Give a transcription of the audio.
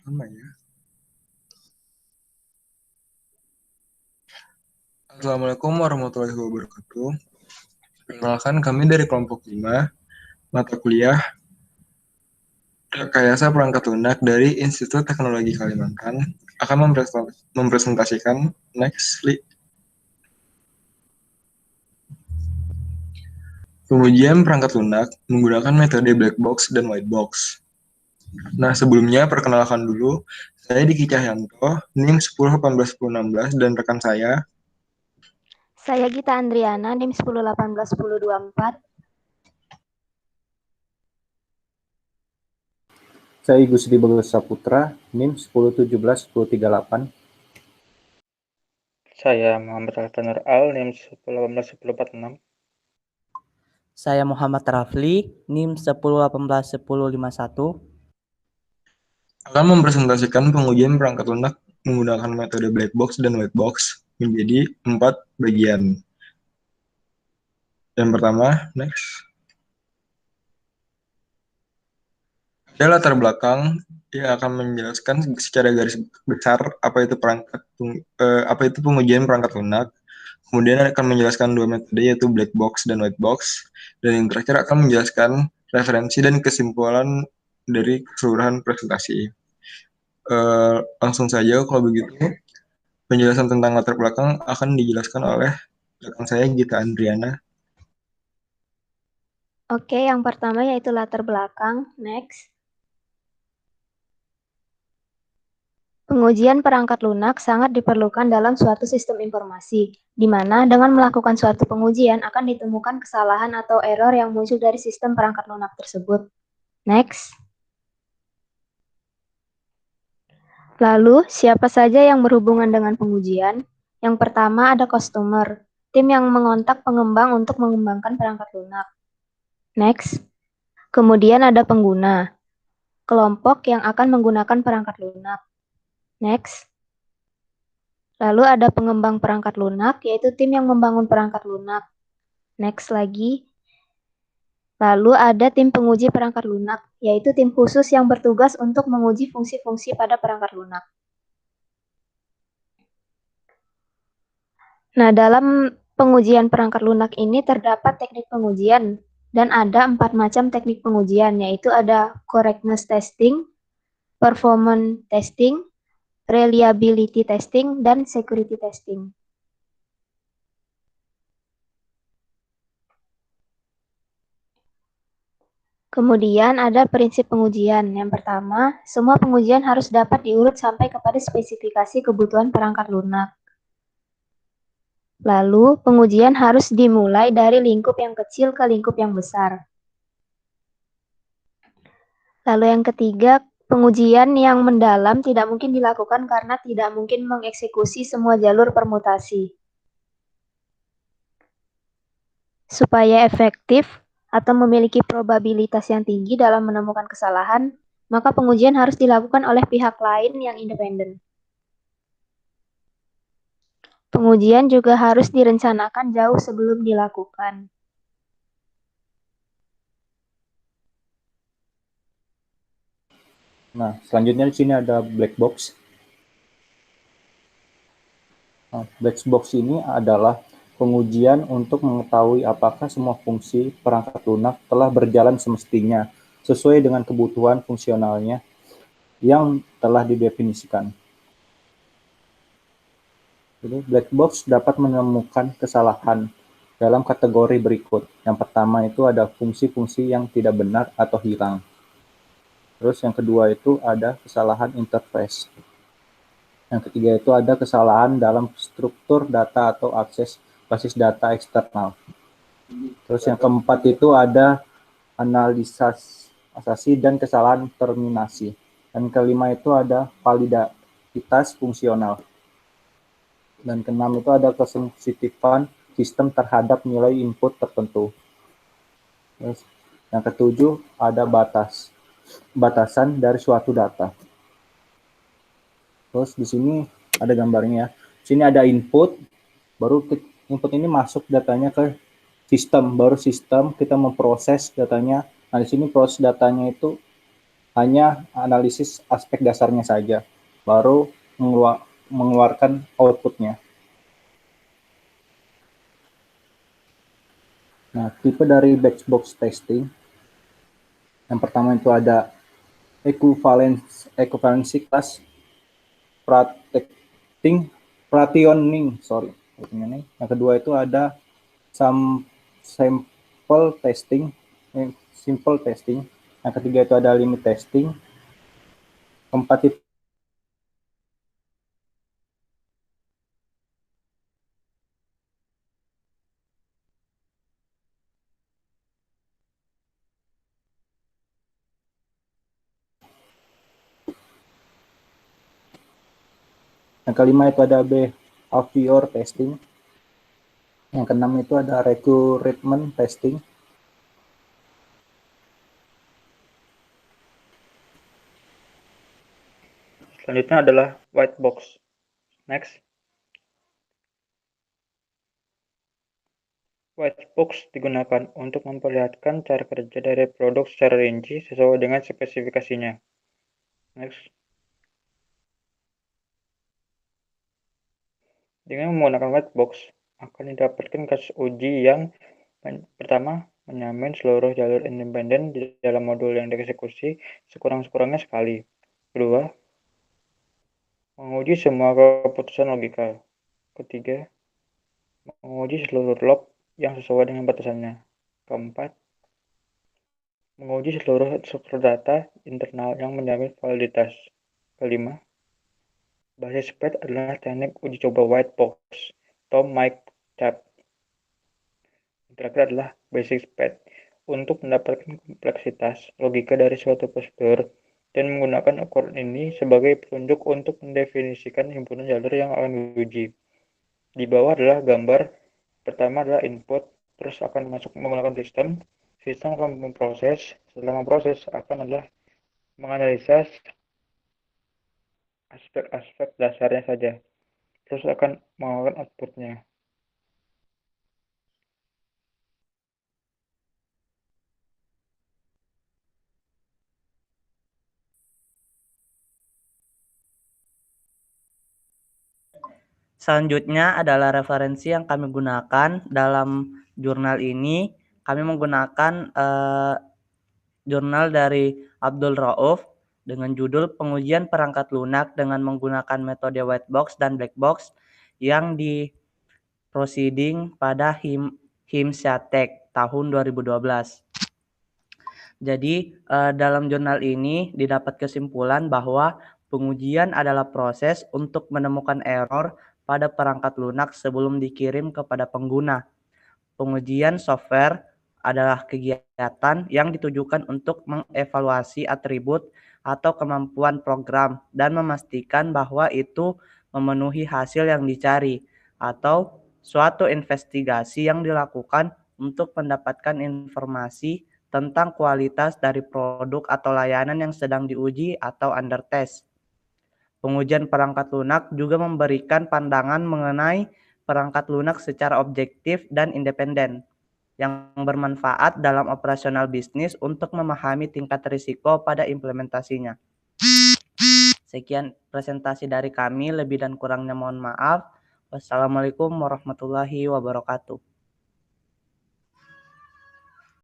Pertama ya. Assalamualaikum warahmatullahi wabarakatuh. Perkenalkan kami dari kelompok 5, mata kuliah Rekayasa Perangkat Lunak dari Institut Teknologi Kalimantan akan mempresentasikan pengujian perangkat lunak menggunakan metode black box dan white box. Nah, sebelumnya perkenalkan dulu, saya Diki Cahyanto, NIM 10181016 dan rekan saya. Saya Gita Andriana, NIM 10181024. Saya Gusdi Bagus Saputra, NIM 10171038. Saya Muhammad Alfanur Al, NIM 10181046. Saya Muhammad Rafli, NIM 10181051. Akan mempresentasikan pengujian perangkat lunak menggunakan metode black box dan white box menjadi 4 bagian. Yang pertama, ada latar belakang yang akan menjelaskan secara garis besar apa itu pengujian perangkat lunak. Kemudian akan menjelaskan 2 metode yaitu black box dan white box. Dan yang terakhir akan menjelaskan referensi dan kesimpulan dari keseluruhan presentasi. Langsung saja kalau begitu, penjelasan tentang latar belakang akan dijelaskan oleh rekan saya Gita Andriana. Oke, yang pertama yaitu latar belakang. Next. Pengujian perangkat lunak sangat diperlukan dalam suatu sistem informasi, di mana dengan melakukan suatu pengujian akan ditemukan kesalahan atau error yang muncul dari sistem perangkat lunak tersebut. Next. Lalu, siapa saja yang berhubungan dengan pengujian? Yang pertama ada customer, tim yang mengontak pengembang untuk mengembangkan perangkat lunak. Next. Kemudian ada pengguna, kelompok yang akan menggunakan perangkat lunak. Next. Lalu ada pengembang perangkat lunak, yaitu tim yang membangun perangkat lunak. Next lagi. Lalu ada tim penguji perangkat lunak, yaitu tim khusus yang bertugas untuk menguji fungsi-fungsi pada perangkat lunak. Nah, dalam pengujian perangkat lunak ini terdapat teknik pengujian, dan ada 4 macam teknik pengujian, yaitu ada correctness testing, performance testing, reliability testing, dan security testing. Kemudian ada prinsip pengujian. Yang pertama, semua pengujian harus dapat diurut sampai kepada spesifikasi kebutuhan perangkat lunak. Lalu, pengujian harus dimulai dari lingkup yang kecil ke lingkup yang besar. Lalu yang ketiga, pengujian yang mendalam tidak mungkin dilakukan karena tidak mungkin mengeksekusi semua jalur permutasi. Supaya efektif atau memiliki probabilitas yang tinggi dalam menemukan kesalahan, maka pengujian harus dilakukan oleh pihak lain yang independen. Pengujian juga harus direncanakan jauh sebelum dilakukan. Nah, selanjutnya di sini ada black box. Nah, black box ini adalah pengujian untuk mengetahui apakah semua fungsi perangkat lunak telah berjalan semestinya sesuai dengan kebutuhan fungsionalnya yang telah didefinisikan. Jadi, black box dapat menemukan kesalahan dalam kategori berikut. Yang pertama itu ada fungsi-fungsi yang tidak benar atau hilang. Terus yang kedua itu ada kesalahan interface. Yang ketiga itu ada kesalahan dalam struktur data atau akses basis data eksternal. Terus yang keempat itu ada analisasi dan kesalahan terminasi. Dan kelima itu ada validitas fungsional. Dan keenam itu ada kesensitifan sistem terhadap nilai input tertentu. Terus yang ketujuh ada batasan dari suatu data. Terus di sini ada gambarnya. Di sini ada input, baru input ini masuk datanya ke sistem, baru sistem kita memproses datanya. Nah, di sini proses datanya itu hanya analisis aspek dasarnya saja, baru mengeluarkan outputnya. Nah, tipe dari batch box testing, yang pertama itu ada equivalency class partitioning, Yang kedua itu ada simple testing. Yang ketiga itu ada limit testing. Keempat itu yang kelima itu ada behavior testing. Yang keenam itu ada recruitment testing. Selanjutnya adalah white box. Next. White box digunakan untuk memperlihatkan cara kerja dari produk secara rinci sesuai dengan spesifikasinya. Next. Dengan menggunakan white box, akan didapatkan kasus uji yang pertama, menjamin seluruh jalur independen di dalam modul yang dieksekusi sekurang-kurangnya sekali. Kedua, menguji semua keputusan logika. Ketiga, menguji seluruh log yang sesuai dengan batasannya. Keempat, menguji seluruh struktur data internal yang menjamin validitas. Kelima, basis PET adalah teknik uji coba white box atau Mike Chap. Yang terakhir adalah basic PET untuk mendapatkan kompleksitas logika dari suatu prosedur dan menggunakan ukuran ini sebagai petunjuk untuk mendefinisikan himpunan jalur yang akan diuji. Di bawah adalah gambar. Pertama adalah input, terus akan masuk menggunakan sistem akan memproses, setelah memproses akan adalah menganalisa aspek-aspek dasarnya saja, terus akan mengeluarkan outputnya. Selanjutnya adalah referensi yang kami gunakan dalam jurnal ini. Kami menggunakan jurnal dari Abdul Rauf dengan judul Pengujian Perangkat Lunak dengan menggunakan metode white box dan black box yang di proceeding pada HIMSIATEC tahun 2012. Jadi dalam jurnal ini didapat kesimpulan bahwa pengujian adalah proses untuk menemukan error pada perangkat lunak sebelum dikirim kepada pengguna. Pengujian software adalah kegiatan yang ditujukan untuk mengevaluasi atribut atau kemampuan program dan memastikan bahwa itu memenuhi hasil yang dicari, atau suatu investigasi yang dilakukan untuk mendapatkan informasi tentang kualitas dari produk atau layanan yang sedang diuji atau under test. Pengujian perangkat lunak juga memberikan pandangan mengenai perangkat lunak secara objektif dan independen, yang bermanfaat dalam operasional bisnis untuk memahami tingkat risiko pada implementasinya. Sekian presentasi dari kami, lebih dan kurangnya mohon maaf. Wassalamualaikum warahmatullahi wabarakatuh.